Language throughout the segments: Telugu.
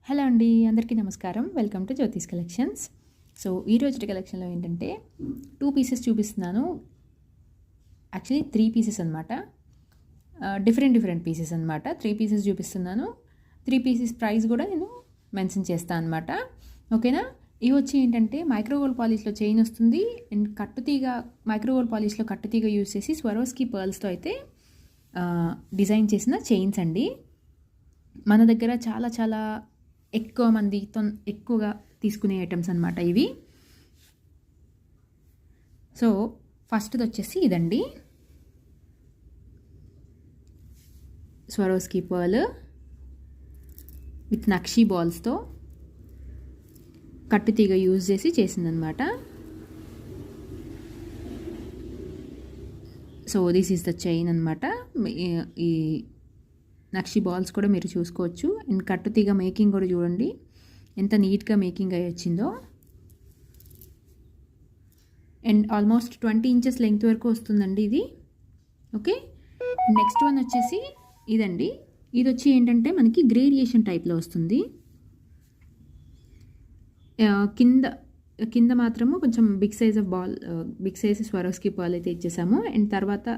హలో అండి, అందరికీ నమస్కారం. Welcome to Jyothish collections. So ఈరోజు కలెక్షన్లో ఏంటంటే 2 పీసెస్ చూపిస్తున్నాను. యాక్చువల్లీ 3 పీసెస్ అనమాట. డిఫరెంట్ పీసెస్ అనమాట. 3 పీసెస్ చూపిస్తున్నాను. 3 పీసెస్ ప్రైస్ కూడా నేను మెన్షన్ చేస్తాను అనమాట. ఓకేనా. ఇవి వచ్చి ఏంటంటే మైక్రోగోల్డ్ పాలిష్లో చైన్ వస్తుంది అండ్ కట్టుతీగ, మైక్రోగోల్డ్ పాలిష్లో కట్టుతీగ యూజ్ చేసి స్వరోస్కి పర్ల్స్తో అయితే డిజైన్ చేసిన చైన్స్ అండి. మన దగ్గర చాలా ఎక్కువ మందితో ఎక్కువగా తీసుకునే ఐటమ్స్ అనమాట ఇవి. సో ఫస్ట్ది వచ్చేసి ఇదండి, స్వరోస్కి పర్ల్ విత్ నక్షీ బాల్స్తో కట్టుతీగ యూజ్ చేసి చేసిందనమాట. So this is the chain అనమాట. ఈ నక్షి బాల్స్ కూడా మీరు చూసుకోవచ్చు. అండ్ కట్టుతీగ మేకింగ్ కూడా చూడండి ఎంత నీట్గా మేకింగ్ అయ్యి వచ్చిందో. అండ్ ఆల్మోస్ట్ 20 ఇంచెస్ లెంగ్త్ వరకు వస్తుందండి ఇది. ఓకే. నెక్స్ట్ వన్ వచ్చేసి ఇదండి. ఇది వచ్చి ఏంటంటే మనకి గ్రేడియేషన్ టైప్లో వస్తుంది. కింద మాత్రము కొంచెం big size of ball, big size Swarovski ball అయితే ఇచ్చేసాము. అండ్ తర్వాత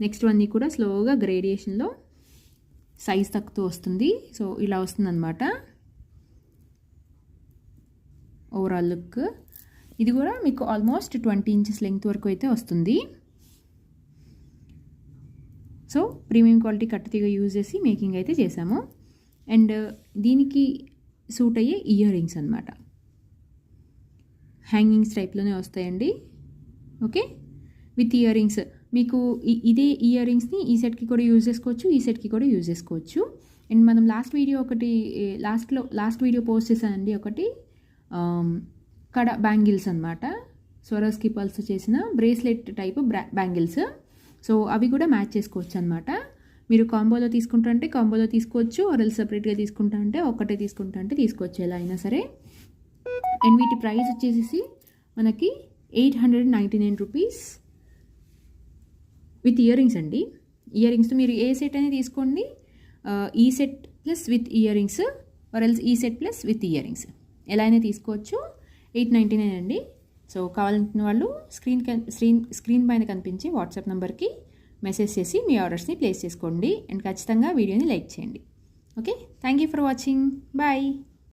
నెక్స్ట్ వన్ని కూడా స్లోగా గ్రేడియేషన్లో సైజ్ తక్కుతూ వస్తుంది. సో ఇలా వస్తుందన్నమాట ఓవరాల్ లుక్. ఇది కూడా మీకు ఆల్మోస్ట్ 20 ఇంచెస్ లెంగ్త్ వరకు అయితే వస్తుంది. సో ప్రీమియం క్వాలిటీ కట్టుతీగ యూజ్ చేసి మేకింగ్ అయితే చేసాము. అండ్ దీనికి సూట్ అయ్యే ఇయర్ రింగ్స్ అనమాట. హ్యాంగింగ్స్ టైప్లోనే వస్తాయండి. Okay, with ear rings. మీకు ఇదే ఇయర్ రింగ్స్ని ఈ సెట్కి కూడా యూజ్ చేసుకోవచ్చు, ఈ సెట్కి కూడా యూజ్ చేసుకోవచ్చు. అండ్ మనం లాస్ట్ వీడియో పోస్ట్ చేశానండి ఒకటి, కడ బ్యాంగిల్స్ అనమాట. స్వరోస్కి పర్ల్స్ చేసిన బ్రేస్లెట్ టైప్ బ్యాంగిల్స్. సో అవి కూడా మ్యాచ్ చేసుకోవచ్చు అనమాట. మీరు కాంబోలో తీసుకుంటా అంటే కాంబోలో తీసుకోవచ్చు, ఆర్ఎల్ సపరేట్గా తీసుకుంటా అంటే ఒక్కటే తీసుకుంటా అంటే తీసుకోవచ్చు, ఎలా అయినా సరే. అండ్ వీటి ప్రైస్ వచ్చేసి మనకి 899 రూపీస్ విత్ ఇయర్ రింగ్స్ అండి. ఇయర్ రింగ్స్తో మీరు ఏ సెట్ అనేది తీసుకోండి, ఈ set plus with ear rings ఆర్ఎల్స్ ఈ set plus with ear rings ఎలా అయినా తీసుకోవచ్చు. 899 అండి. సో కావాలనుకున్న వాళ్ళు స్క్రీన్ పైన కనిపించే వాట్సాప్ నెంబర్కి మెసేజ్ చేసి మీ ఆర్డర్స్ని ప్లేస్ చేసుకోండి. అండ్ ఖచ్చితంగా వీడియోని లైక్ చేయండి. Okay, thank you for watching. Bye.